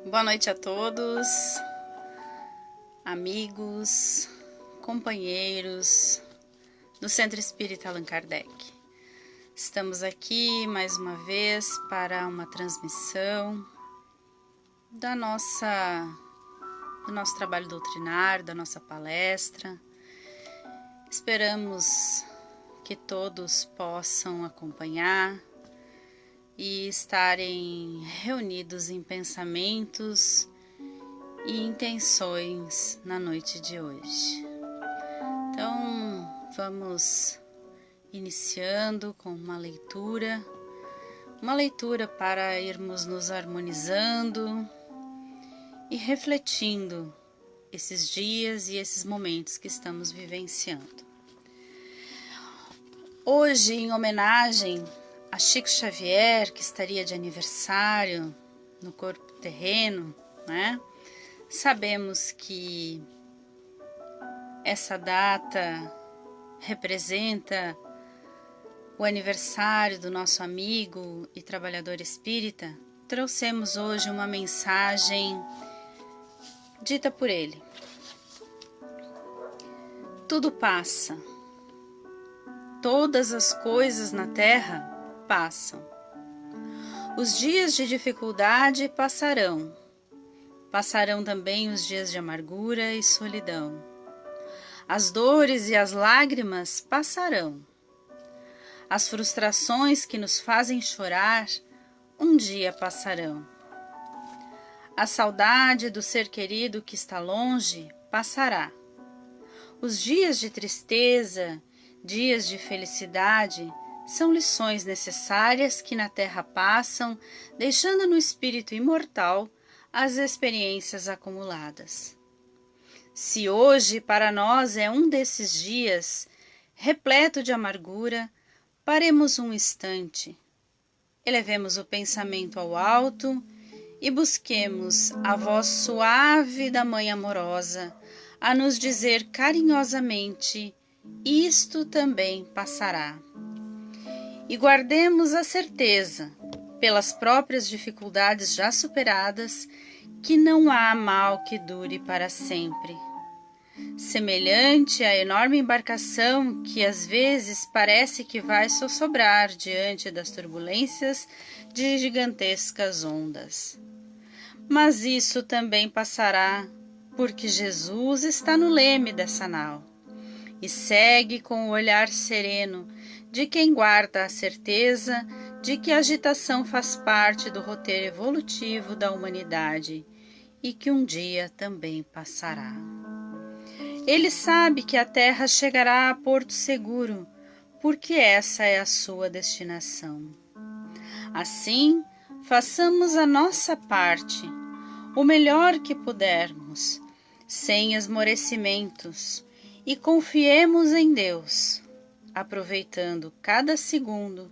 Boa noite a todos, amigos, companheiros do Centro Espírita Allan Kardec. Estamos aqui mais uma vez para uma transmissão do nosso trabalho doutrinário, da nossa palestra. Esperamos que todos possam acompanhar e estarem reunidos em pensamentos e intenções na noite de hoje. Então, vamos iniciando com uma leitura para irmos nos harmonizando e refletindo esses dias e esses momentos que estamos vivenciando. Hoje, em homenagem a Chico Xavier, que estaria de aniversário no corpo terreno, né? Sabemos que essa data representa o aniversário do nosso amigo e trabalhador espírita. Trouxemos hoje uma mensagem dita por ele. Tudo passa. Todas as coisas na terra passam. Os dias de dificuldade passarão. Passarão também os dias de amargura e solidão. As dores e as lágrimas passarão. As frustrações que nos fazem chorar um dia passarão. A saudade do ser querido que está longe passará. Os dias de tristeza, dias de felicidade, são lições necessárias que na Terra passam, deixando no espírito imortal as experiências acumuladas. Se hoje para nós é um desses dias, repleto de amargura, paremos um instante, elevemos o pensamento ao alto e busquemos a voz suave da Mãe amorosa a nos dizer carinhosamente: isto também passará. E guardemos a certeza, pelas próprias dificuldades já superadas, que não há mal que dure para sempre. Semelhante à enorme embarcação que às vezes parece que vai sossobrar diante das turbulências de gigantescas ondas. Mas isso também passará, porque Jesus está no leme dessa nau e segue com o olhar sereno de quem guarda a certeza de que a agitação faz parte do roteiro evolutivo da humanidade e que um dia também passará. Ele sabe que a Terra chegará a porto seguro, porque essa é a sua destinação. Assim, façamos a nossa parte, o melhor que pudermos, sem esmorecimentos, e confiemos em Deus, aproveitando cada segundo,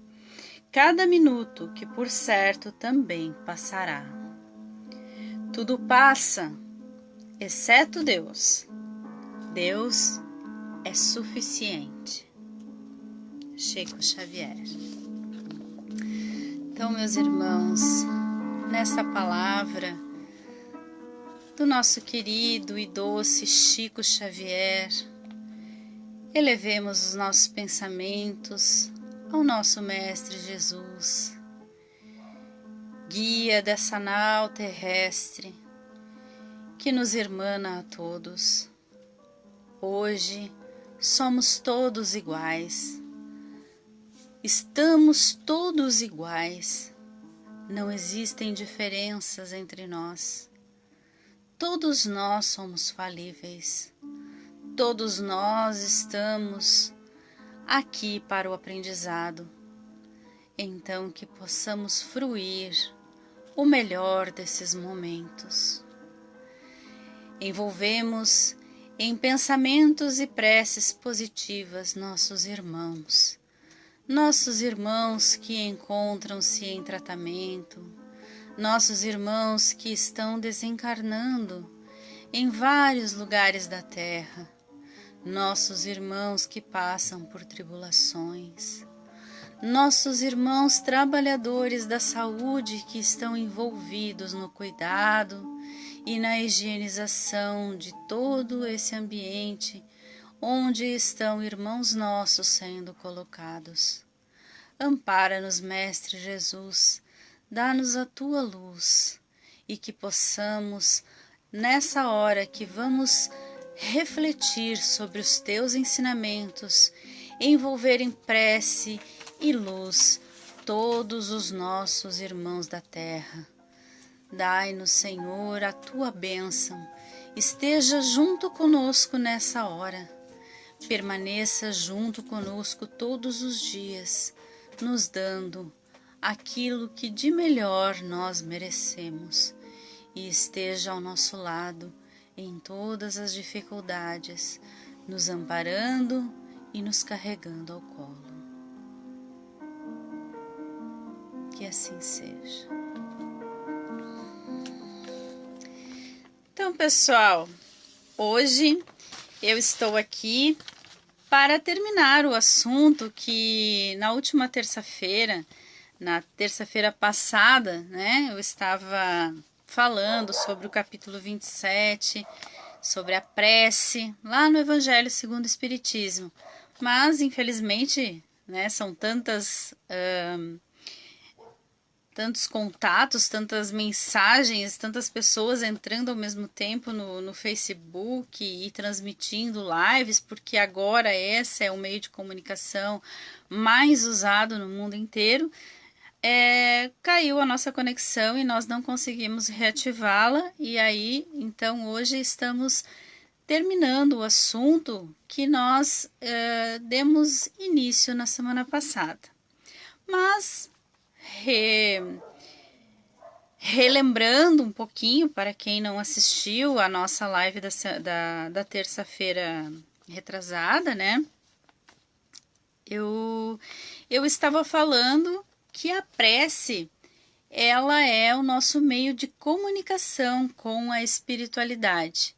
cada minuto que por certo também passará. Tudo passa, exceto Deus. Deus é suficiente. Chico Xavier. Então, meus irmãos, nessa palavra do nosso querido e doce Chico Xavier, elevemos os nossos pensamentos ao nosso Mestre Jesus, guia dessa nau terrestre que nos irmana a todos. Hoje somos todos iguais, estamos todos iguais, não existem diferenças entre nós. Todos nós somos falíveis. Todos nós estamos aqui para o aprendizado, então que possamos fruir o melhor desses momentos. Envolvemos em pensamentos e preces positivas nossos irmãos que encontram-se em tratamento, nossos irmãos que estão desencarnando em vários lugares da terra, nossos irmãos que passam por tribulações, nossos irmãos trabalhadores da saúde que estão envolvidos no cuidado e na higienização de todo esse ambiente onde estão irmãos nossos sendo colocados. Ampara-nos, Mestre Jesus, dá-nos a tua luz e que possamos, nessa hora que vamos refletir sobre os teus ensinamentos, envolver em prece e luz todos os nossos irmãos da terra. Dai-nos, Senhor, a tua bênção, esteja junto conosco nessa hora, permaneça junto conosco todos os dias, nos dando aquilo que de melhor nós merecemos e esteja ao nosso lado em todas as dificuldades, nos amparando e nos carregando ao colo. Que assim seja. Então, pessoal, hoje eu estou aqui para terminar o assunto que na última terça-feira, na terça-feira passada, né, eu estava falando sobre o capítulo 27, sobre a prece, lá no Evangelho segundo o Espiritismo. Mas, infelizmente, né, são tantos contatos, tantas mensagens, tantas pessoas entrando ao mesmo tempo no Facebook e transmitindo lives, porque agora esse é o meio de comunicação mais usado no mundo inteiro. Caiu a nossa conexão e nós não conseguimos reativá-la, e aí, então, hoje estamos terminando o assunto que nós demos início na semana passada. Mas, relembrando um pouquinho, para quem não assistiu a nossa live da terça-feira retrasada, né? Eu estava falando que a prece, ela é o nosso meio de comunicação com a espiritualidade.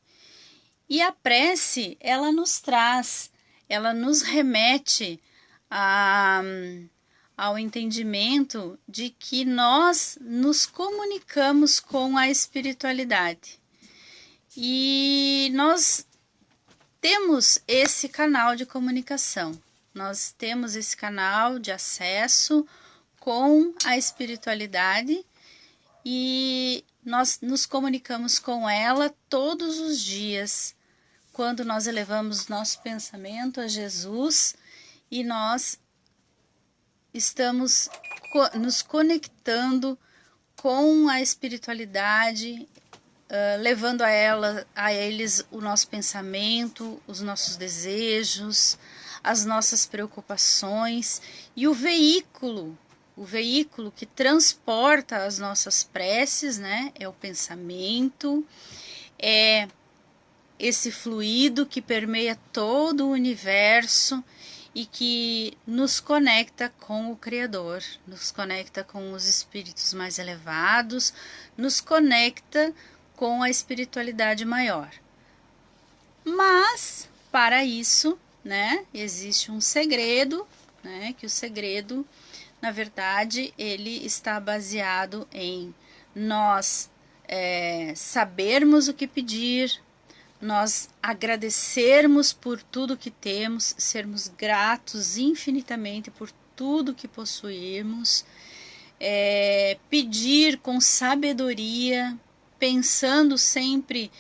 E a prece, ela nos traz, ela nos remete ao entendimento de que nós nos comunicamos com a espiritualidade. E nós temos esse canal de comunicação, nós temos esse canal de acesso com a espiritualidade e nós nos comunicamos com ela todos os dias, quando nós elevamos nosso pensamento a Jesus e nós estamos nos conectando com a espiritualidade, levando a eles o nosso pensamento, os nossos desejos, as nossas preocupações e o veículo que transporta as nossas preces, né? É o pensamento, é esse fluido que permeia todo o universo e que nos conecta com o Criador, nos conecta com os espíritos mais elevados, nos conecta com a espiritualidade maior. Mas, para isso, né, existe um segredo, né, que o segredo, na verdade, ele está baseado em nós sabermos o que pedir, nós agradecermos por tudo que temos, sermos gratos infinitamente por tudo que possuímos, pedir com sabedoria, pensando sempre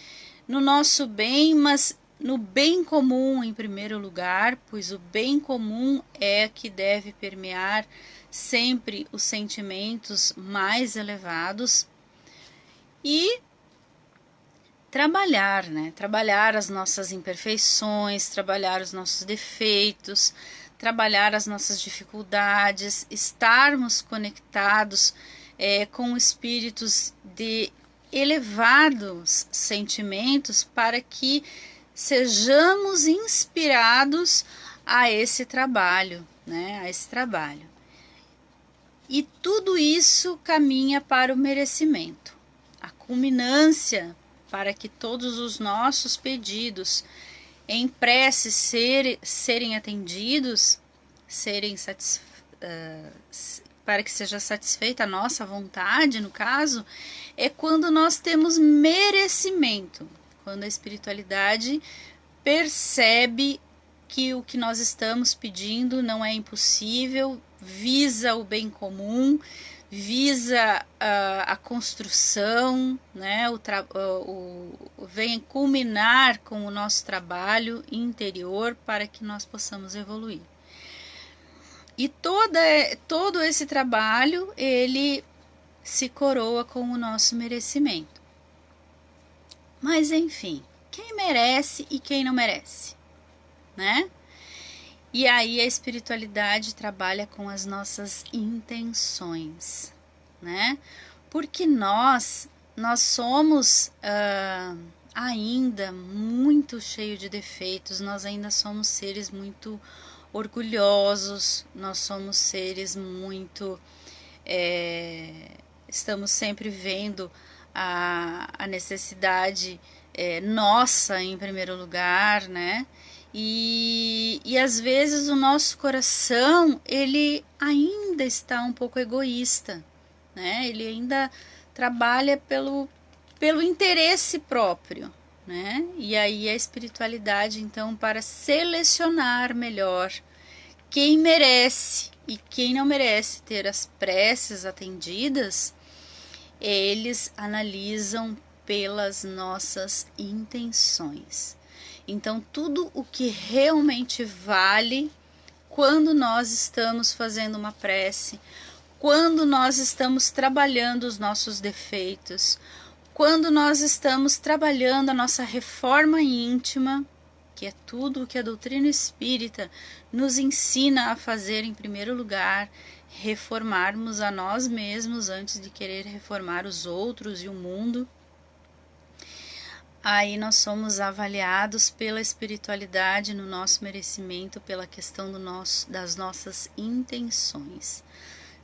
no nosso bem, mas no bem comum em primeiro lugar, pois o bem comum é que deve permear sempre os sentimentos mais elevados e trabalhar, né? Trabalhar as nossas imperfeições, trabalhar os nossos defeitos, trabalhar as nossas dificuldades, estarmos conectados com espíritos de elevados sentimentos para que sejamos inspirados a esse trabalho, né? A esse trabalho. E tudo isso caminha para o merecimento, a culminância para que todos os nossos pedidos em prece serem atendidos, serem para que seja satisfeita a nossa vontade, no caso, é quando nós temos merecimento, quando a espiritualidade percebe que o que nós estamos pedindo não é impossível, visa o bem comum, visa a construção, né? Vem culminar com o nosso trabalho interior para que nós possamos evoluir. E todo esse trabalho, ele se coroa com o nosso merecimento. Mas enfim, quem merece e quem não merece, né? E aí a espiritualidade trabalha com as nossas intenções, né? Porque nós somos ainda muito cheio de defeitos, nós ainda somos seres muito orgulhosos, nós somos seres muito... estamos sempre vendo a necessidade nossa em primeiro lugar, né? E às vezes o nosso coração, ele ainda está um pouco egoísta, né? Ele ainda trabalha pelo interesse próprio, né? E aí a espiritualidade, então, para selecionar melhor quem merece e quem não merece ter as preces atendidas, eles analisam pelas nossas intenções. Então, tudo o que realmente vale quando nós estamos fazendo uma prece, quando nós estamos trabalhando os nossos defeitos, quando nós estamos trabalhando a nossa reforma íntima, que é tudo o que a doutrina espírita nos ensina a fazer em primeiro lugar, reformarmos a nós mesmos antes de querer reformar os outros e o mundo. Aí nós somos avaliados pela espiritualidade no nosso merecimento, pela questão das nossas intenções.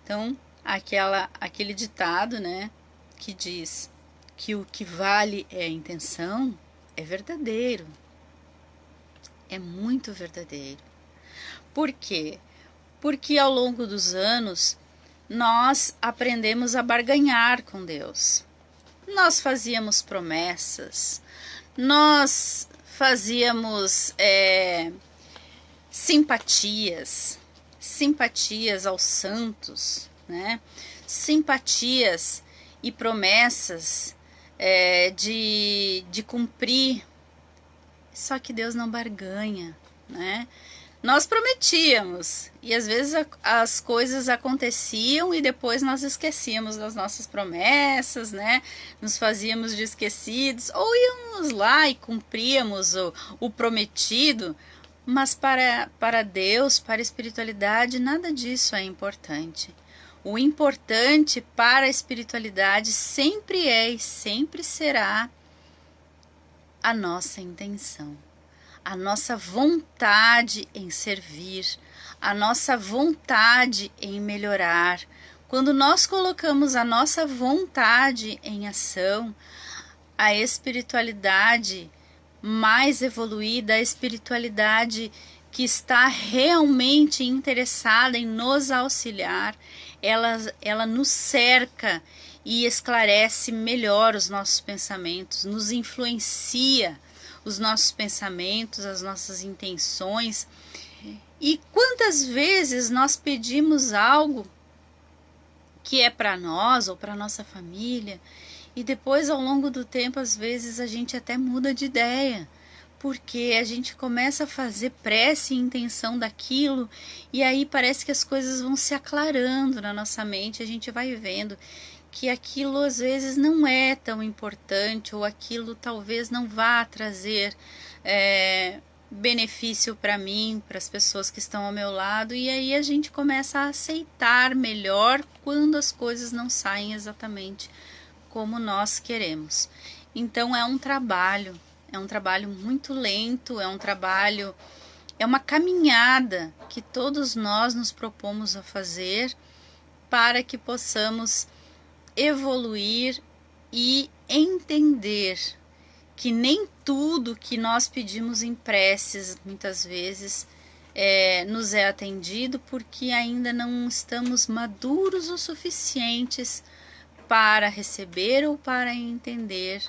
Então, aquele ditado, né, que diz que o que vale é a intenção, é verdadeiro. É muito verdadeiro. Por quê? Porque ao longo dos anos, nós aprendemos a barganhar com Deus. Nós fazíamos promessas, nós fazíamos simpatias aos santos, né? Simpatias e promessas de cumprir, só que Deus não barganha, né? Nós prometíamos e às vezes as coisas aconteciam e depois nós esquecíamos das nossas promessas, né? Nos fazíamos de esquecidos ou íamos lá e cumpríamos o prometido, mas para Deus, para a espiritualidade, nada disso é importante. O importante para a espiritualidade sempre é e sempre será a nossa intenção. A nossa vontade em servir, a nossa vontade em melhorar. Quando nós colocamos a nossa vontade em ação, a espiritualidade mais evoluída, a espiritualidade que está realmente interessada em nos auxiliar, ela nos cerca e esclarece melhor os nossos pensamentos, nos influencia os nossos pensamentos, as nossas intenções. E quantas vezes nós pedimos algo que é para nós ou para nossa família e depois ao longo do tempo às vezes a gente até muda de ideia, porque a gente começa a fazer prece e intenção daquilo e aí parece que as coisas vão se aclarando na nossa mente, a gente vai vendo que aquilo às vezes não é tão importante ou aquilo talvez não vá trazer benefício para mim, para as pessoas que estão ao meu lado, e aí a gente começa a aceitar melhor quando as coisas não saem exatamente como nós queremos. Então é um trabalho muito lento, é uma caminhada que todos nós nos propomos a fazer para que possamos evoluir e entender que nem tudo que nós pedimos em preces muitas vezes nos é atendido porque ainda não estamos maduros o suficientes para receber ou para entender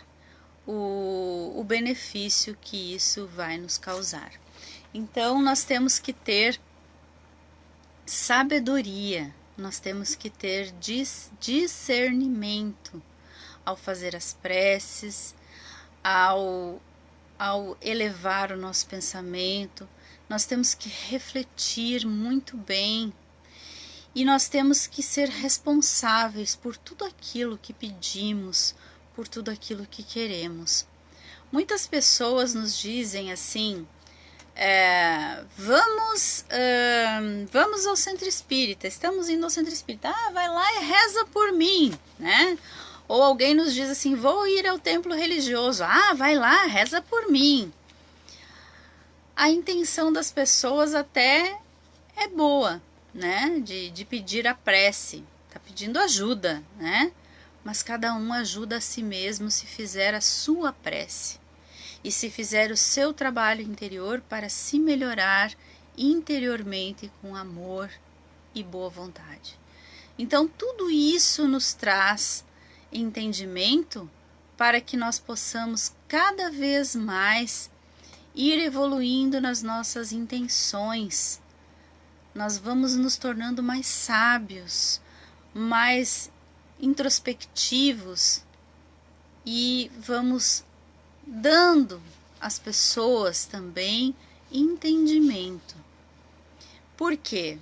o benefício que isso vai nos causar. Então nós temos que ter sabedoria, nós temos que ter discernimento ao fazer as preces, ao elevar o nosso pensamento. Nós temos que refletir muito bem e nós temos que ser responsáveis por tudo aquilo que pedimos, por tudo aquilo que queremos. Muitas pessoas nos dizem assim, vamos ao centro espírita, estamos indo ao centro espírita, vai lá e reza por mim, né? Ou alguém nos diz assim, vou ir ao templo religioso, vai lá, reza por mim. A intenção das pessoas até é boa, né? De pedir a prece, tá pedindo ajuda, né? Mas cada um ajuda a si mesmo se fizer a sua prece e se fizer o seu trabalho interior para se melhorar interiormente com amor e boa vontade. Então tudo isso nos traz entendimento para que nós possamos cada vez mais ir evoluindo nas nossas intenções. Nós vamos nos tornando mais sábios, mais introspectivos e vamos dando às pessoas também entendimento. Por quê?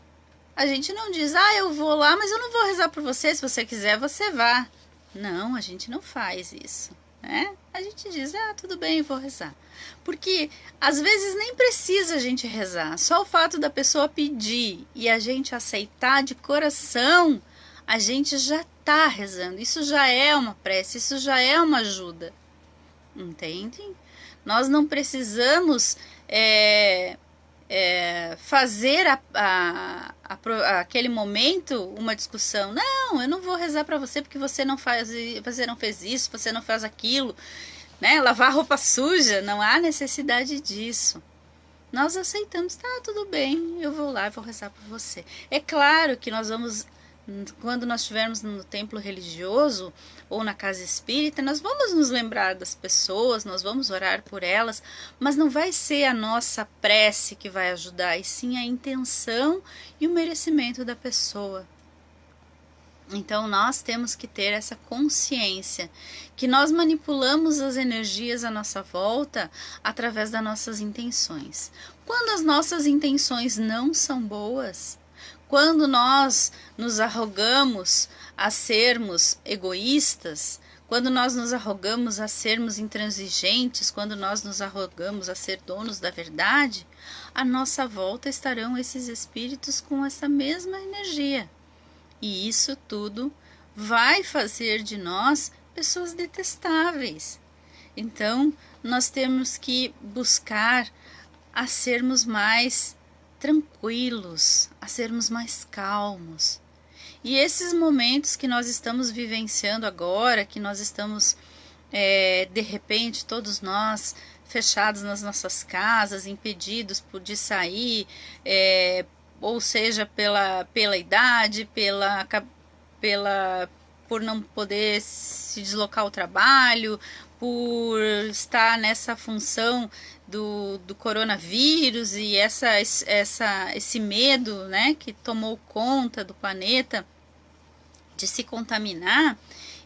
A gente não diz, eu vou lá, mas eu não vou rezar por você, se você quiser você vá. Não, a gente não faz isso, né? A gente diz, tudo bem, eu vou rezar. Porque às vezes nem precisa a gente rezar, só o fato da pessoa pedir e a gente aceitar de coração, a gente já está rezando. Isso já é uma prece, isso já é uma ajuda. Entende? Nós não precisamos fazer aquele momento uma discussão. Não, eu não vou rezar para você porque você não fez isso, você não faz aquilo, né? Lavar roupa suja, não há necessidade disso. Nós aceitamos, tudo bem, eu vou lá e vou rezar por você. É claro que nós vamos, quando nós estivermos no templo religioso ou na casa espírita, nós vamos nos lembrar das pessoas, nós vamos orar por elas, mas não vai ser a nossa prece que vai ajudar, e sim a intenção e o merecimento da pessoa. Então nós temos que ter essa consciência que nós manipulamos as energias à nossa volta através das nossas intenções. Quando as nossas intenções não são boas, quando nós nos arrogamos a sermos egoístas, quando nós nos arrogamos a sermos intransigentes, quando nós nos arrogamos a ser donos da verdade, à nossa volta estarão esses espíritos com essa mesma energia. E isso tudo vai fazer de nós pessoas detestáveis. Então, nós temos que buscar a sermos mais tranquilos, a sermos mais calmos. E esses momentos que nós estamos vivenciando agora, que nós estamos, de repente, todos nós fechados nas nossas casas, impedidos de sair, ou seja, pela idade, por não poder se deslocar ao trabalho, por estar nessa função do coronavírus e esse medo, né, que tomou conta do planeta de se contaminar.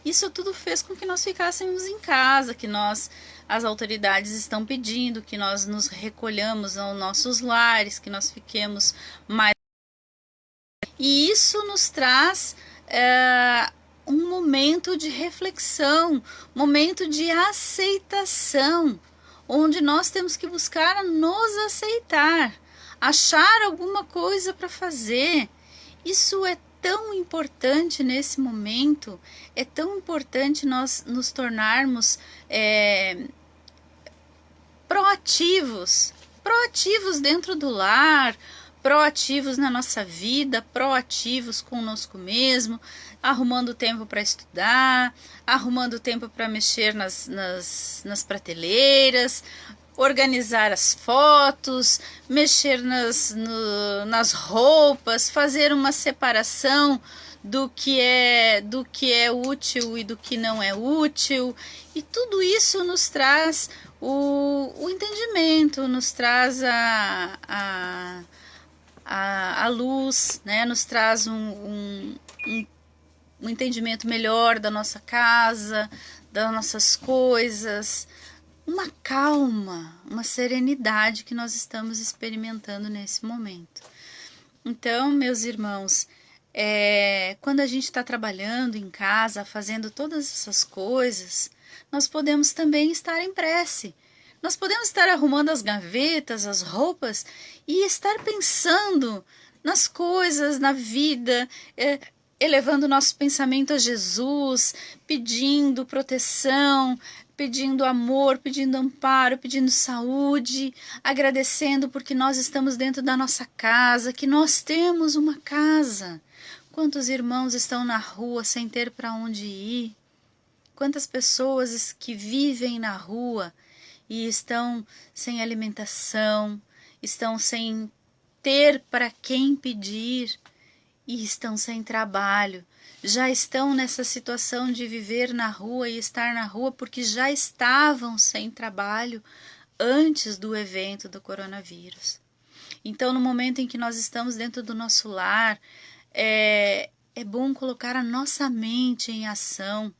Isso tudo fez com que nós ficássemos em casa, que as autoridades estão pedindo que nós nos recolhamos aos nossos lares, que nós fiquemos mais. E isso nos traz um momento de reflexão, momento de aceitação, onde nós temos que buscar nos aceitar, achar alguma coisa para fazer. Isso é tão importante nesse momento, é tão importante nós nos tornarmos proativos dentro do lar, proativos na nossa vida, proativos conosco mesmo, arrumando tempo para estudar, arrumando tempo para mexer nas prateleiras, organizar as fotos, mexer nas roupas, fazer uma separação do que é útil e do que não é útil, e tudo isso nos traz o entendimento, nos traz a luz, né? Nos traz um entendimento melhor da nossa casa, das nossas coisas, uma calma, uma serenidade que nós estamos experimentando nesse momento. Então, meus irmãos, quando a gente está trabalhando em casa, fazendo todas essas coisas, nós podemos também estar em prece. Nós podemos estar arrumando as gavetas, as roupas e estar pensando nas coisas, na vida, elevando nosso pensamento a Jesus, pedindo proteção, pedindo amor, pedindo amparo, pedindo saúde, agradecendo porque nós estamos dentro da nossa casa, que nós temos uma casa. Quantos irmãos estão na rua sem ter para onde ir? Quantas pessoas que vivem na rua e estão sem alimentação, estão sem ter para quem pedir e estão sem trabalho, já estão nessa situação de viver na rua e estar na rua porque já estavam sem trabalho antes do evento do coronavírus. Então, no momento em que nós estamos dentro do nosso lar, é bom colocar a nossa mente em ação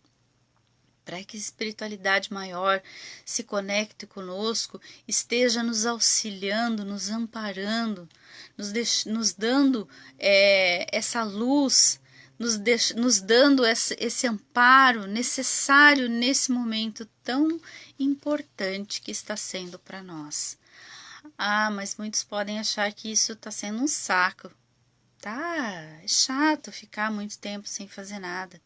para que a espiritualidade maior se conecte conosco, esteja nos auxiliando, nos amparando, nos dando essa luz, nos dando esse amparo necessário nesse momento tão importante que está sendo para nós. Mas muitos podem achar que isso está sendo um saco. É chato ficar muito tempo sem fazer nada.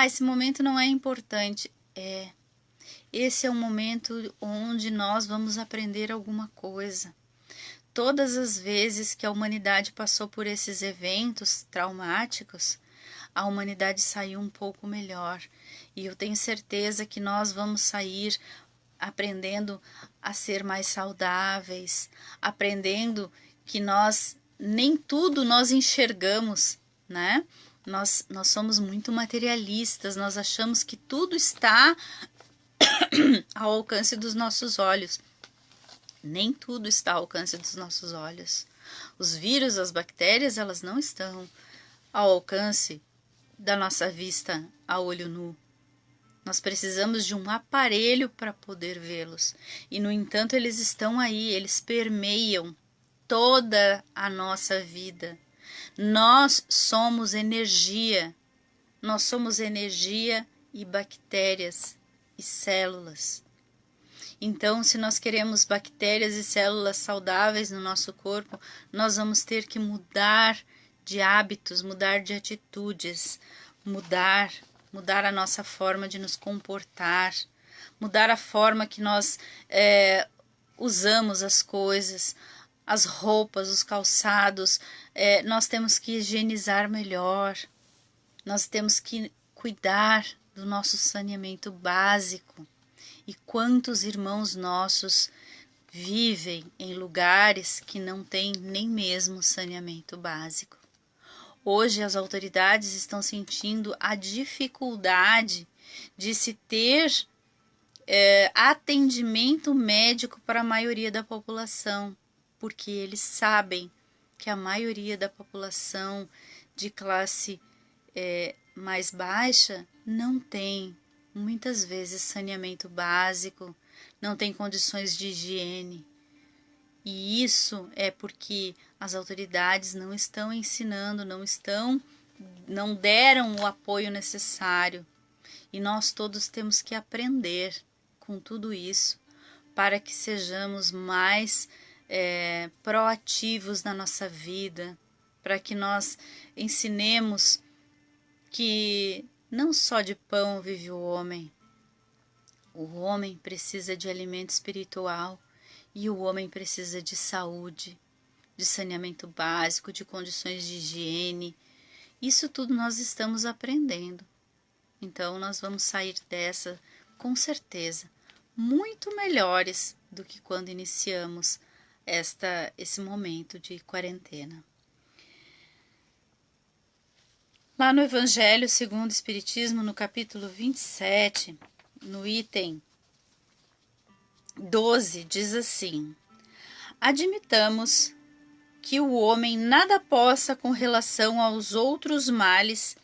Esse momento não é importante. Esse é um momento onde nós vamos aprender alguma coisa. Todas as vezes que a humanidade passou por esses eventos traumáticos, a humanidade saiu um pouco melhor. E eu tenho certeza que nós vamos sair aprendendo a ser mais saudáveis, aprendendo que nem tudo nós enxergamos, né? Nós somos muito materialistas, nós achamos que tudo está ao alcance dos nossos olhos. Nem tudo está ao alcance dos nossos olhos. Os vírus, as bactérias, elas não estão ao alcance da nossa vista a olho nu. Nós precisamos de um aparelho para poder vê-los. E, no entanto, eles estão aí, eles permeiam toda a nossa vida. Nós somos energia e bactérias e células. Então, se nós queremos bactérias e células saudáveis no nosso corpo, nós vamos ter que mudar de hábitos, mudar de atitudes, mudar a nossa forma de nos comportar, mudar a forma que nós usamos as coisas, as roupas, os calçados. Nós temos que higienizar melhor, nós temos que cuidar do nosso saneamento básico. E quantos irmãos nossos vivem em lugares que não têm nem mesmo saneamento básico? Hoje as autoridades estão sentindo a dificuldade de se ter atendimento médico para a maioria da população, porque eles sabem que a maioria da população de classe mais baixa não tem, muitas vezes, saneamento básico, não tem condições de higiene. E isso é porque as autoridades não estão ensinando, não deram o apoio necessário. E nós todos temos que aprender com tudo isso para que sejamos mais proativos na nossa vida, para que nós ensinemos que não só de pão vive o homem precisa de alimento espiritual e o homem precisa de saúde, de saneamento básico, de condições de higiene. Isso tudo nós estamos aprendendo. Então nós vamos sair dessa, com certeza, muito melhores do que quando iniciamos esse momento de quarentena. Lá no Evangelho segundo o Espiritismo, no capítulo 27, no item 12, diz assim: admitamos que o homem nada possa com relação aos outros males,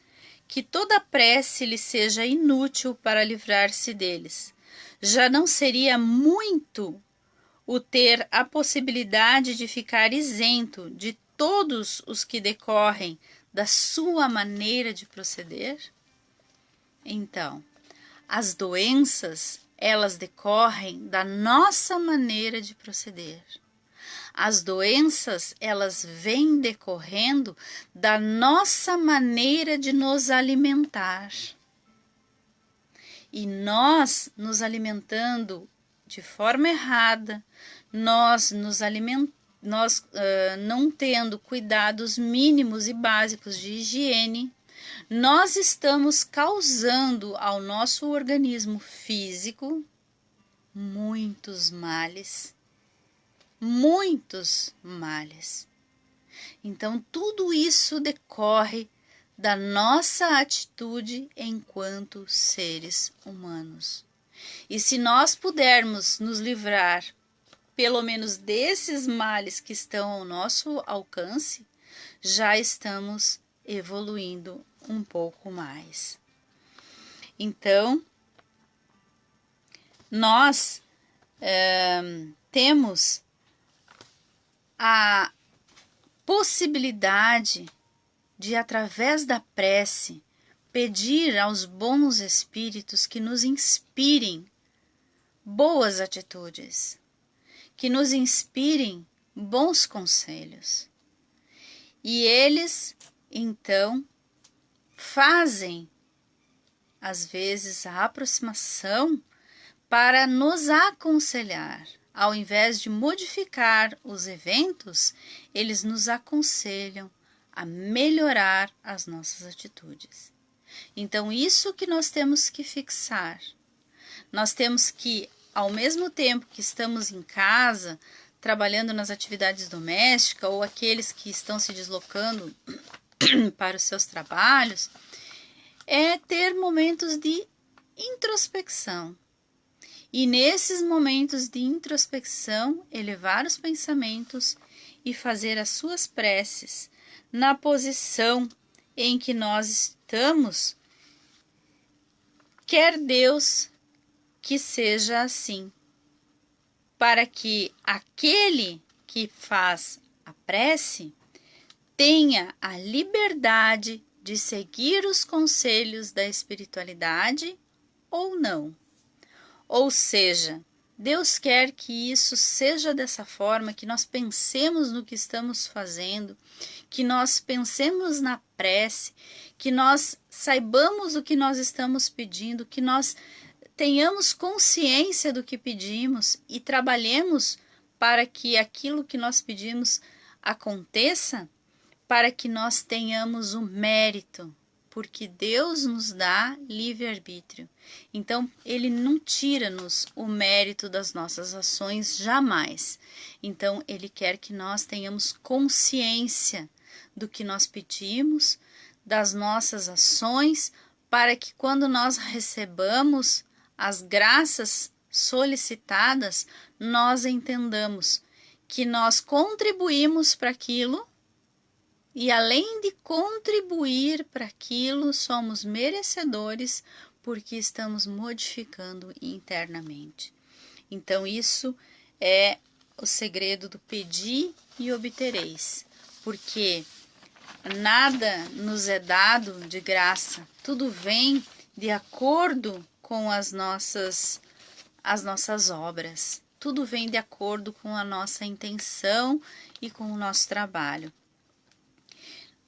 que toda prece lhe seja inútil para livrar-se deles. Já não seria muito o ter a possibilidade de ficar isento de todos os que decorrem da sua maneira de proceder? Então, as doenças, elas decorrem da nossa maneira de proceder. As doenças, elas vêm decorrendo da nossa maneira de nos alimentar. E nós nos alimentando de forma errada, nós não tendo cuidados mínimos e básicos de higiene, nós estamos causando ao nosso organismo físico muitos males. Muitos males. Então, tudo isso decorre da nossa atitude enquanto seres humanos. E se nós pudermos nos livrar, pelo menos desses males que estão ao nosso alcance, já estamos evoluindo um pouco mais. Então, nós temos a possibilidade de, através da prece, pedir aos bons espíritos que nos inspirem boas atitudes, que nos inspirem bons conselhos. E eles, então, fazem, às vezes, a aproximação para nos aconselhar. Ao invés de modificar os eventos, eles nos aconselham a melhorar as nossas atitudes. Então, isso que nós temos que fixar. Nós temos que, ao mesmo tempo que estamos em casa, trabalhando nas atividades domésticas, ou aqueles que estão se deslocando para os seus trabalhos, é ter momentos de introspecção. E nesses momentos de introspecção, elevar os pensamentos e fazer as suas preces na posição em que nós estamos, quer Deus que seja assim, para que aquele que faz a prece tenha a liberdade de seguir os conselhos da espiritualidade ou não. Ou seja, Deus quer que isso seja dessa forma, que nós pensemos no que estamos fazendo, que nós pensemos na prece, que nós saibamos o que nós estamos pedindo, que nós tenhamos consciência do que pedimos e trabalhemos para que aquilo que nós pedimos aconteça, para que nós tenhamos o mérito, porque Deus nos dá livre-arbítrio. Então, Ele não tira-nos o mérito das nossas ações, jamais. Então, Ele quer que nós tenhamos consciência do que nós pedimos, das nossas ações, para que quando nós recebamos as graças solicitadas, nós entendamos que nós contribuímos para aquilo. E além de contribuir para aquilo, somos merecedores porque estamos modificando internamente. Então, isso é o segredo do pedir e obtereis, porque nada nos é dado de graça, tudo vem de acordo com as nossas obras, tudo vem de acordo com a nossa intenção e com o nosso trabalho.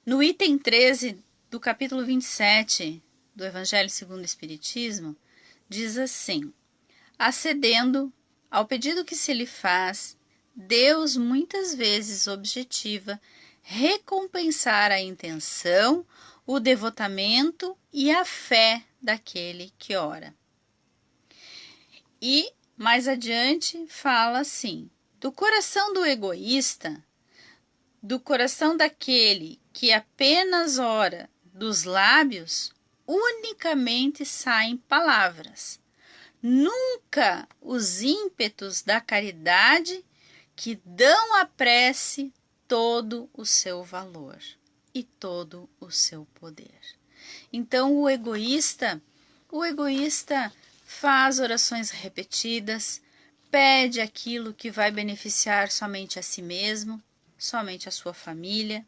No item 13 do capítulo 27 do Evangelho segundo o Espiritismo, diz assim: acedendo ao pedido que se lhe faz, Deus muitas vezes objetiva recompensar a intenção, o devotamento e a fé daquele que ora. E mais adiante fala assim: do coração do egoísta, do coração daquele que apenas ora dos lábios, unicamente saem palavras, nunca os ímpetos da caridade que dão à prece todo o seu valor e todo o seu poder. Então o egoísta faz orações repetidas, pede aquilo que vai beneficiar somente a si mesmo, somente a sua família.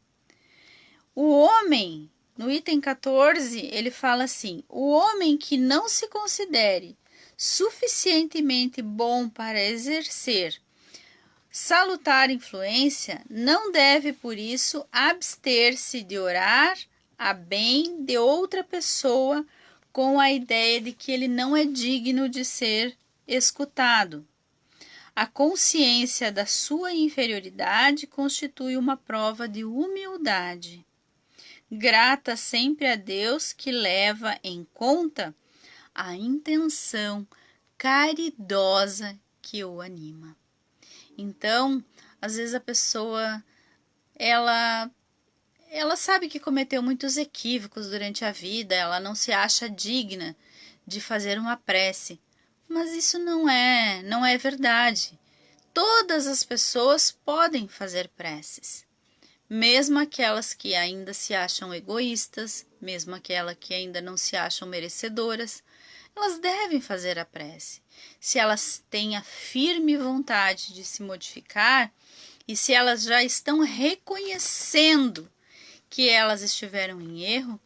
O homem, no item 14, ele fala assim: o homem que não se considere suficientemente bom para exercer salutar influência, não deve por isso abster-se de orar a bem de outra pessoa com a ideia de que ele não é digno de ser escutado. A consciência da sua inferioridade constitui uma prova de humildade. Grata sempre a Deus que leva em conta a intenção caridosa que o anima. Então, às vezes a pessoa, ela sabe que cometeu muitos equívocos durante a vida, ela não se acha digna de fazer uma prece, mas isso não é verdade. Todas as pessoas podem fazer preces, mesmo aquelas que ainda se acham egoístas, mesmo aquelas que ainda não se acham merecedoras, elas devem fazer a prece. Se elas têm a firme vontade de se modificar e se elas já estão reconhecendo que elas estiveram em erro,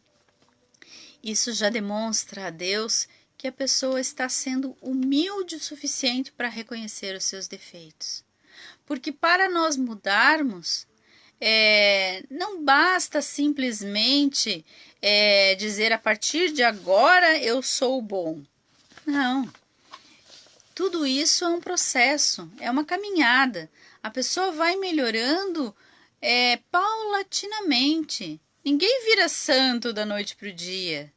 isso já demonstra a Deus que a pessoa está sendo humilde o suficiente para reconhecer os seus defeitos. Porque para nós mudarmos, não basta simplesmente dizer a partir de agora eu sou bom. Não. Tudo isso é um processo, é uma caminhada. A pessoa vai melhorando paulatinamente. Ninguém vira santo da noite para o dia.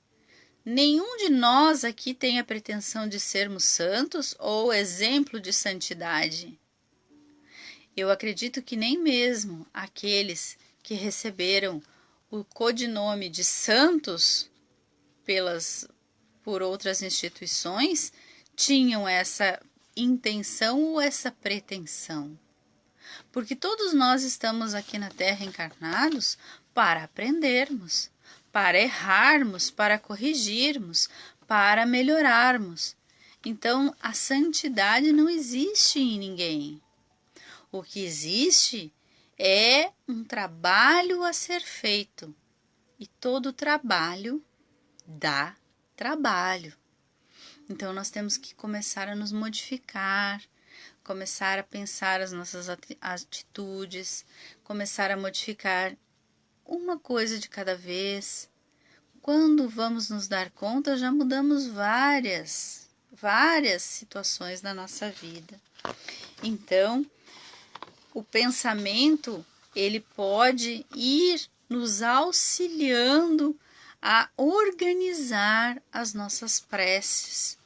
Nenhum de nós aqui tem a pretensão de sermos santos ou exemplo de santidade. Eu acredito que nem mesmo aqueles que receberam o codinome de santos por outras instituições tinham essa intenção ou essa pretensão. Porque todos nós estamos aqui na Terra encarnados para aprendermos, para errarmos, para corrigirmos, para melhorarmos. Então, a santidade não existe em ninguém. O que existe é um trabalho a ser feito. E todo trabalho dá trabalho. Então, nós temos que começar a nos modificar, começar a pensar as nossas atitudes, começar a modificar uma coisa de cada vez. Quando vamos nos dar conta, já mudamos várias situações da nossa vida. Então, o pensamento, ele pode ir nos auxiliando a organizar as nossas preces,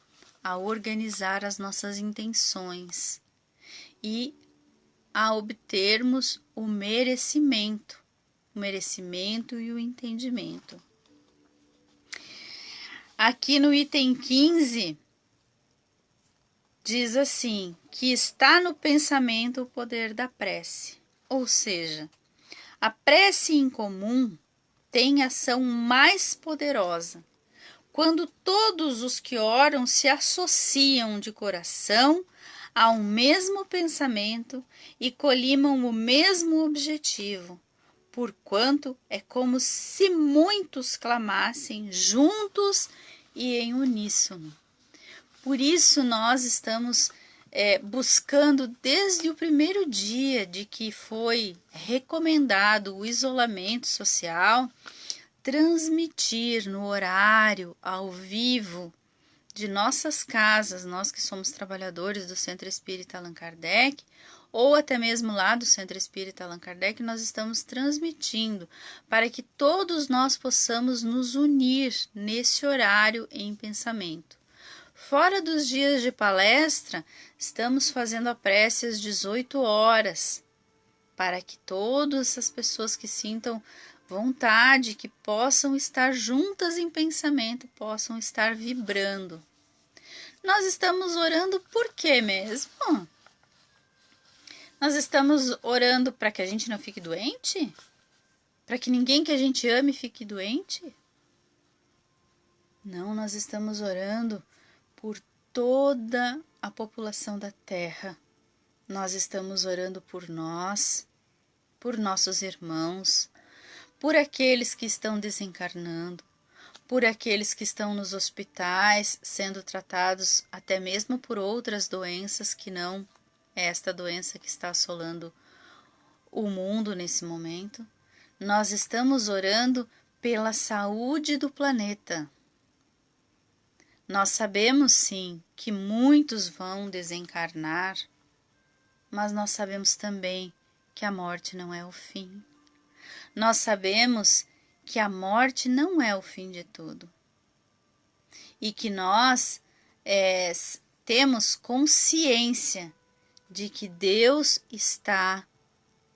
a organizar as nossas intenções e a obtermos o merecimento e o entendimento. Aqui no item 15, diz assim, que está no pensamento o poder da prece, ou seja, a prece em comum tem ação mais poderosa quando todos os que oram se associam de coração ao mesmo pensamento e colimam o mesmo objetivo, porquanto é como se muitos clamassem juntos e em uníssono. Por isso nós estamos buscando desde o primeiro dia de que foi recomendado o isolamento social, transmitir no horário, ao vivo, de nossas casas, nós que somos trabalhadores do Centro Espírita Allan Kardec, ou até mesmo lá do Centro Espírita Allan Kardec, nós estamos transmitindo para que todos nós possamos nos unir nesse horário em pensamento. Fora dos dias de palestra, estamos fazendo a prece às 18 horas, para que todas as pessoas que sintam vontade, que possam estar juntas em pensamento, possam estar vibrando. Nós estamos orando por quê mesmo? Nós estamos orando para que a gente não fique doente? Para que ninguém que a gente ame fique doente? Não, nós estamos orando por toda a população da Terra. Nós estamos orando por nós, por nossos irmãos, por aqueles que estão desencarnando, por aqueles que estão nos hospitais sendo tratados até mesmo por outras doenças que não esta doença que está assolando o mundo nesse momento. Nós estamos orando pela saúde do planeta. Nós sabemos sim que muitos vão desencarnar, mas nós sabemos também que a morte não é o fim. Nós sabemos que a morte não é o fim de tudo. E que nós temos consciência de que Deus está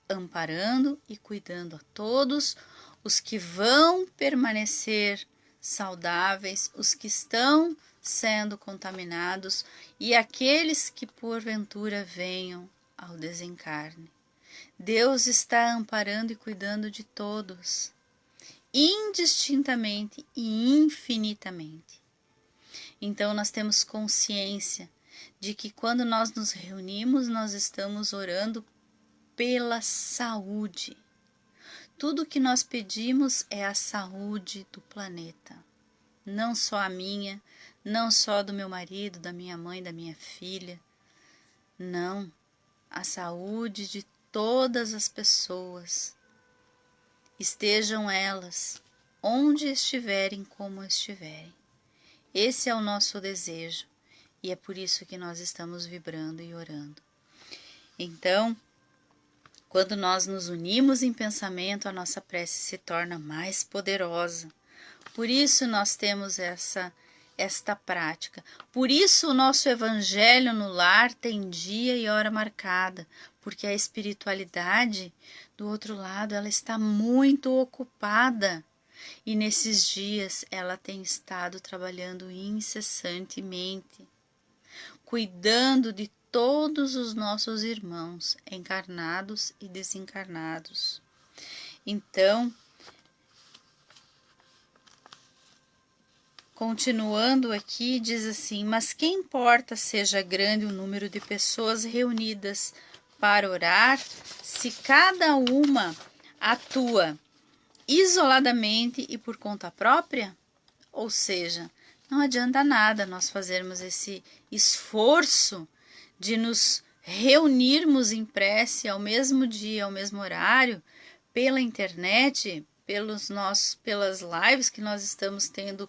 amparando e cuidando a todos os que vão permanecer saudáveis, os que estão sendo contaminados e aqueles que porventura venham ao desencarne. Deus está amparando e cuidando de todos, indistintamente e infinitamente. Então nós temos consciência de que quando nós nos reunimos, nós estamos orando pela saúde. Tudo que nós pedimos é a saúde do planeta. Não só a minha, não só do meu marido, da minha mãe, da minha filha. Não, a saúde de todas as pessoas. Estejam elas onde estiverem, como estiverem. Esse é o nosso desejo e é por isso que nós estamos vibrando e orando. Então, quando nós nos unimos em pensamento, a nossa prece se torna mais poderosa. Por isso nós temos esta prática. Por isso o nosso evangelho no lar tem dia e hora marcada, porque a espiritualidade do outro lado ela está muito ocupada. E nesses dias ela tem estado trabalhando incessantemente, cuidando de todos os nossos irmãos, encarnados e desencarnados. Então, continuando aqui, diz assim: mas que importa seja grande o número de pessoas reunidas para orar, se cada uma atua isoladamente e por conta própria? Ou seja, não adianta nada nós fazermos esse esforço de nos reunirmos em prece ao mesmo dia, ao mesmo horário, pela internet, pelas lives que nós estamos tendo,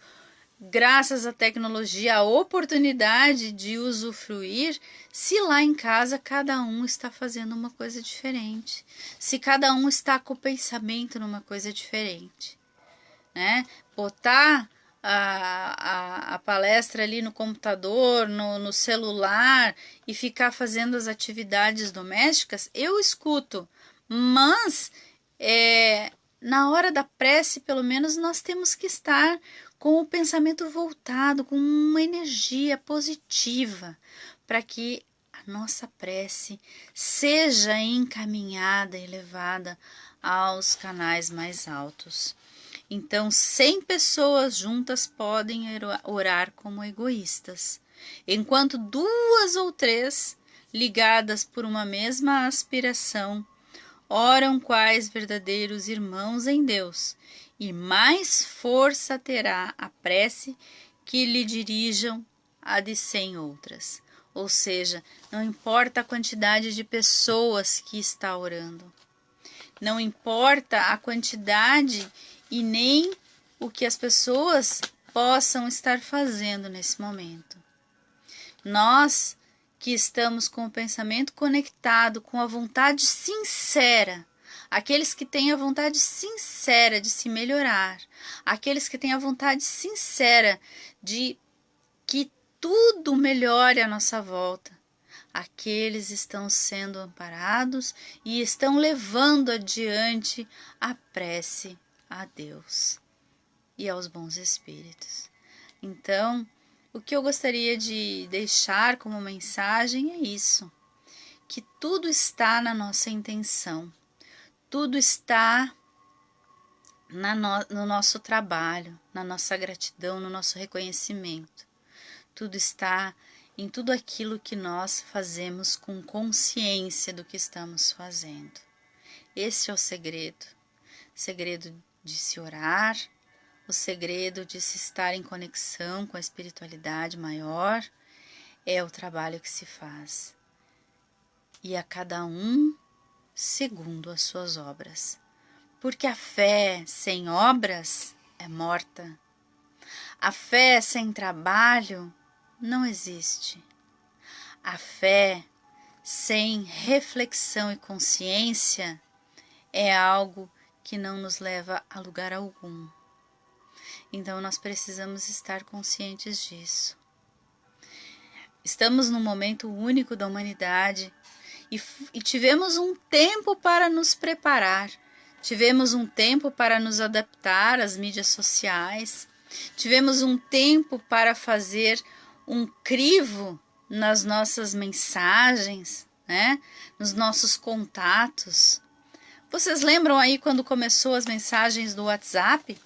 graças à tecnologia, a oportunidade de usufruir, se lá em casa cada um está fazendo uma coisa diferente, se cada um está com o pensamento numa coisa diferente, né? Botar a palestra ali no computador, no celular e ficar fazendo as atividades domésticas, eu escuto, mas na hora da prece, pelo menos, nós temos que estar com o pensamento voltado, com uma energia positiva, para que a nossa prece seja encaminhada e levada aos canais mais altos. Então, 100 pessoas juntas podem orar como egoístas, enquanto 2 ou 3, ligadas por uma mesma aspiração, oram quais verdadeiros irmãos em Deus, e mais força terá a prece que lhe dirijam a de 100 outras. Ou seja, não importa a quantidade de pessoas que está orando, não importa a quantidade e nem o que as pessoas possam estar fazendo nesse momento. Nós que estamos com o pensamento conectado, com a vontade sincera, aqueles que têm a vontade sincera de se melhorar, aqueles que têm a vontade sincera de que tudo melhore à nossa volta. Aqueles estão sendo amparados e estão levando adiante a prece a Deus e aos bons espíritos. Então, o que eu gostaria de deixar como mensagem é isso, que tudo está na nossa intenção, tudo está no nosso trabalho, na nossa gratidão, no nosso reconhecimento. Tudo está em tudo aquilo que nós fazemos com consciência do que estamos fazendo. Esse é o segredo de se orar, o segredo de se estar em conexão com a espiritualidade maior, é o trabalho que se faz. E a cada um segundo as suas obras. Porque a fé sem obras é morta. A fé sem trabalho não existe. A fé sem reflexão e consciência é algo que não nos leva a lugar algum. Então nós precisamos estar conscientes disso. Estamos num momento único da humanidade e tivemos um tempo para nos preparar. Tivemos um tempo para nos adaptar às mídias sociais. Tivemos um tempo para fazer um crivo nas nossas mensagens, né? Nos nossos contatos. Vocês lembram aí quando começou as mensagens do WhatsApp?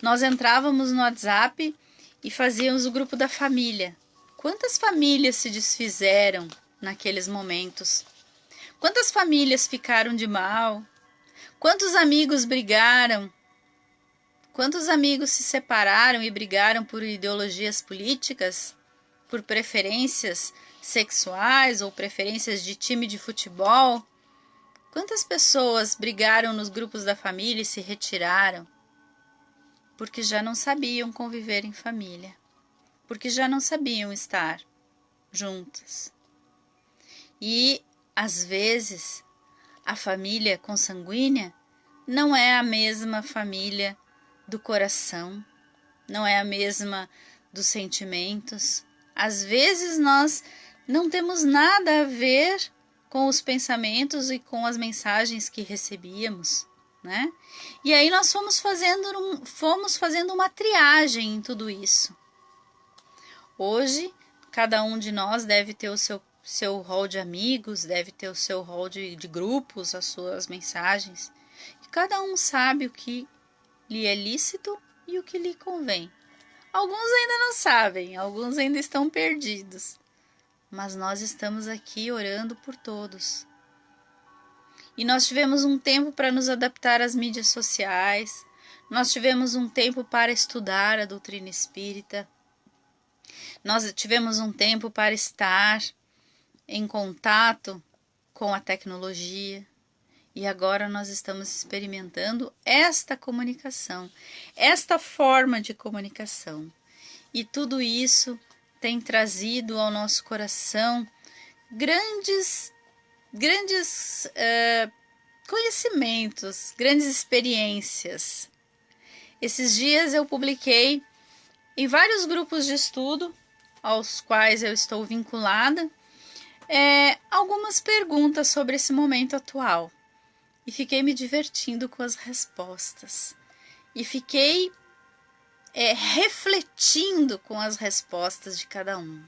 Nós entrávamos no WhatsApp e fazíamos o grupo da família. Quantas famílias se desfizeram naqueles momentos? Quantas famílias ficaram de mal? Quantos amigos brigaram? Quantos amigos se separaram e brigaram por ideologias políticas? Por preferências sexuais ou preferências de time de futebol? Quantas pessoas brigaram nos grupos da família e se retiraram? Porque já não sabiam conviver em família. Porque já não sabiam estar juntas. E, às vezes, a família consanguínea não é a mesma família do coração, não é a mesma dos sentimentos. Às vezes nós não temos nada a ver com os pensamentos e com as mensagens que recebíamos, né? E aí nós fomos fazendo uma triagem em tudo isso. Hoje, cada um de nós deve ter o seu rol de amigos, deve ter o seu rol de grupos, as suas mensagens. E cada um sabe o que lhe é lícito e o que lhe convém. Alguns ainda não sabem, alguns ainda estão perdidos. Mas nós estamos aqui orando por todos. E nós tivemos um tempo para nos adaptar às mídias sociais. Nós tivemos um tempo para estudar a doutrina espírita. Nós tivemos um tempo para estar em contato com a tecnologia. E agora nós estamos experimentando esta comunicação, esta forma de comunicação. E tudo isso tem trazido ao nosso coração grandes conhecimentos, grandes experiências. Esses dias eu publiquei em vários grupos de estudo, aos quais eu estou vinculada, algumas perguntas sobre esse momento atual. E fiquei me divertindo com as respostas. E fiquei refletindo com as respostas de cada um.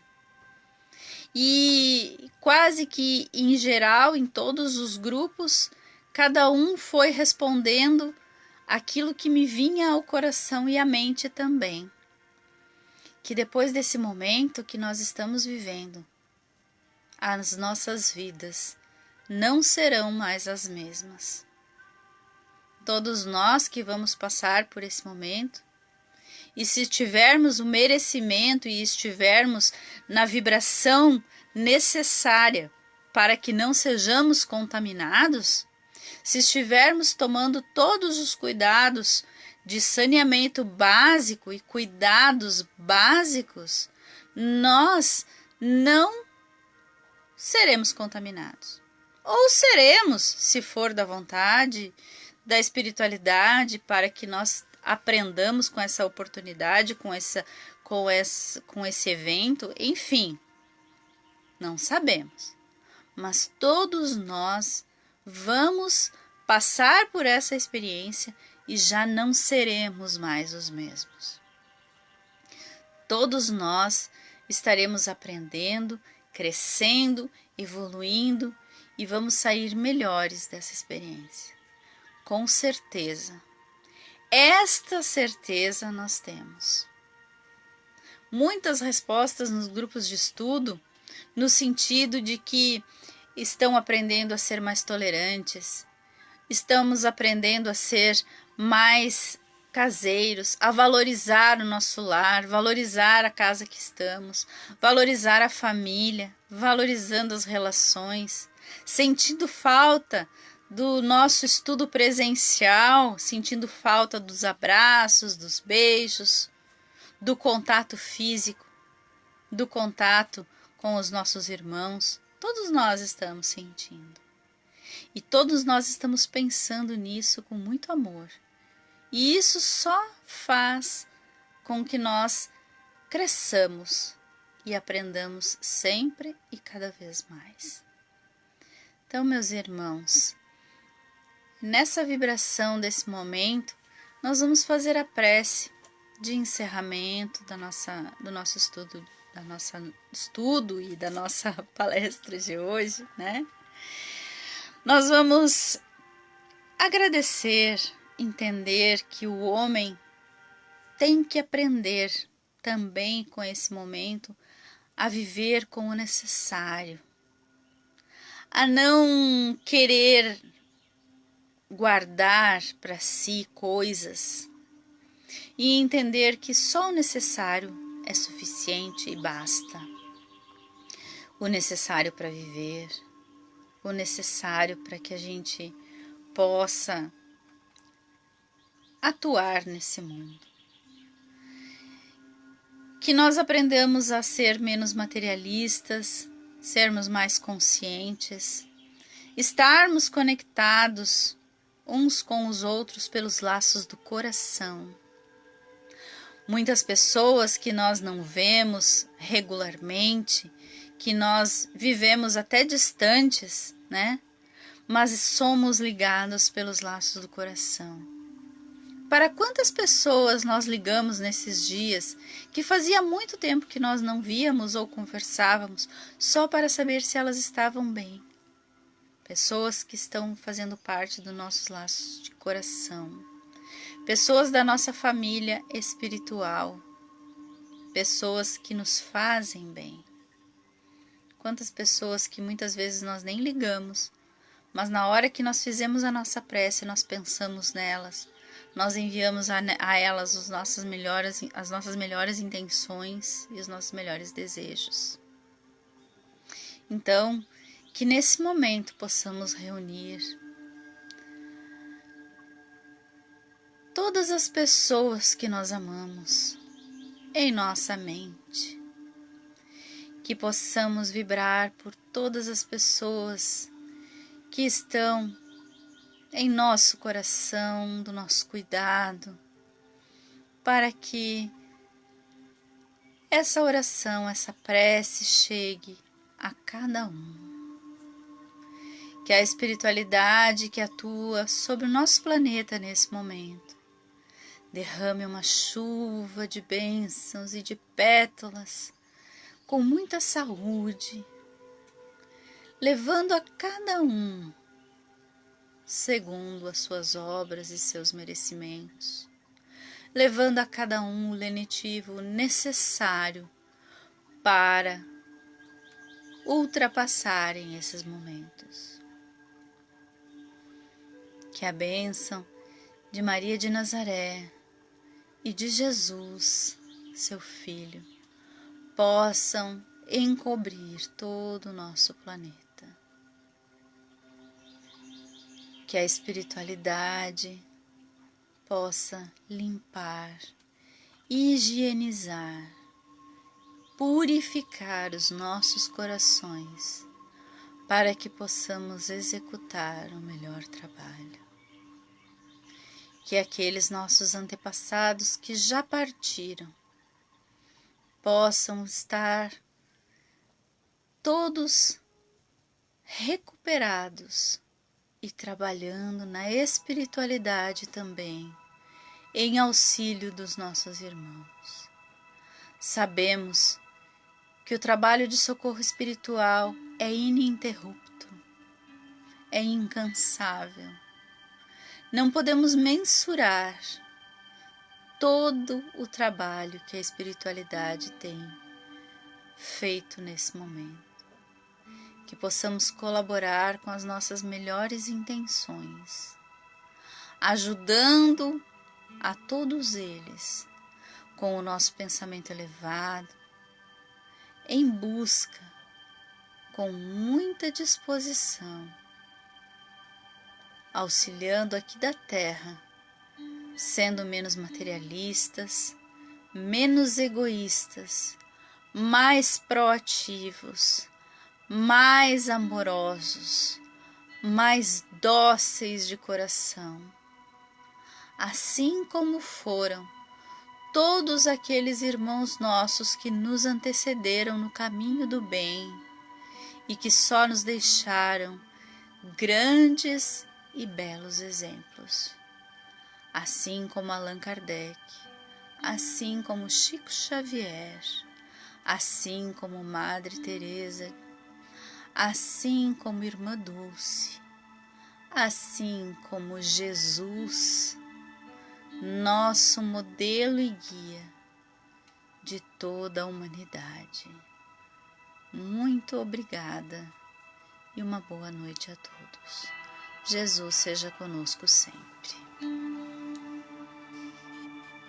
E quase que em geral, em todos os grupos, cada um foi respondendo aquilo que me vinha ao coração e à mente também. Que depois desse momento que nós estamos vivendo, as nossas vidas não serão mais as mesmas. Todos nós que vamos passar por esse momento, e se tivermos o merecimento e estivermos na vibração necessária para que não sejamos contaminados, se estivermos tomando todos os cuidados de saneamento básico e cuidados básicos, nós não seremos contaminados. Ou seremos, se for da vontade, da espiritualidade, para que nós aprendamos com essa oportunidade, com com esse evento, enfim, não sabemos. Mas todos nós vamos passar por essa experiência e já não seremos mais os mesmos. Todos nós estaremos aprendendo, crescendo, evoluindo e vamos sair melhores dessa experiência. Com certeza. Esta certeza nós temos. Muitas respostas nos grupos de estudo, no sentido de que estão aprendendo a ser mais tolerantes, estamos aprendendo a ser mais caseiros, a valorizar o nosso lar, valorizar a casa que estamos, valorizar a família, valorizando as relações, sentindo falta do nosso estudo presencial, sentindo falta dos abraços, dos beijos, do contato físico, do contato com os nossos irmãos. Todos nós estamos sentindo. E todos nós estamos pensando nisso com muito amor. E isso só faz com que nós cresçamos e aprendamos sempre e cada vez mais. Então, meus irmãos, nessa vibração desse momento, nós vamos fazer a prece de encerramento do nosso estudo e da nossa palestra de hoje, né? Nós vamos agradecer, entender que o homem tem que aprender também com esse momento a viver com o necessário, a não querer guardar para si coisas e entender que só o necessário é suficiente e basta. O necessário para viver, o necessário para que a gente possa atuar nesse mundo. Que nós aprendamos a ser menos materialistas, sermos mais conscientes, estarmos conectados uns com os outros pelos laços do coração. Muitas pessoas que nós não vemos regularmente, que nós vivemos até distantes, né? Mas somos ligados pelos laços do coração. Para quantas pessoas nós ligamos nesses dias que fazia muito tempo que nós não víamos ou conversávamos só para saber se elas estavam bem? Pessoas que estão fazendo parte dos nossos laços de coração. Pessoas da nossa família espiritual. Pessoas que nos fazem bem. Quantas pessoas que muitas vezes nós nem ligamos, mas na hora que nós fizemos a nossa prece, nós pensamos nelas, nós enviamos a elas as nossas melhores intenções e os nossos melhores desejos. Então, que nesse momento possamos reunir todas as pessoas que nós amamos em nossa mente, que possamos vibrar por todas as pessoas que estão em nosso coração, do nosso cuidado, para que essa oração, essa prece chegue a cada um. Que a espiritualidade que atua sobre o nosso planeta nesse momento derrame uma chuva de bênçãos e de pétalas com muita saúde, levando a cada um segundo as suas obras e seus merecimentos, levando a cada um o lenitivo necessário para ultrapassarem esses momentos. Que a bênção de Maria de Nazaré e de Jesus, seu Filho, possam encobrir todo o nosso planeta. Que a espiritualidade possa limpar, higienizar, purificar os nossos corações para que possamos executar o melhor trabalho. Que aqueles nossos antepassados que já partiram possam estar todos recuperados e trabalhando na espiritualidade também, em auxílio dos nossos irmãos. Sabemos que o trabalho de socorro espiritual é ininterrupto, é incansável. Não podemos mensurar todo o trabalho que a espiritualidade tem feito nesse momento. Que possamos colaborar com as nossas melhores intenções, ajudando a todos eles com o nosso pensamento elevado, em busca, com muita disposição, auxiliando aqui da Terra, sendo menos materialistas, menos egoístas, mais proativos, mais amorosos, mais dóceis de coração, assim como foram todos aqueles irmãos nossos que nos antecederam no caminho do bem e que só nos deixaram grandes e belos exemplos, assim como Allan Kardec, assim como Chico Xavier, assim como Madre Teresa, assim como Irmã Dulce, assim como Jesus, nosso modelo e guia de toda a humanidade. Muito obrigada e uma boa noite a todos. Jesus seja conosco sempre.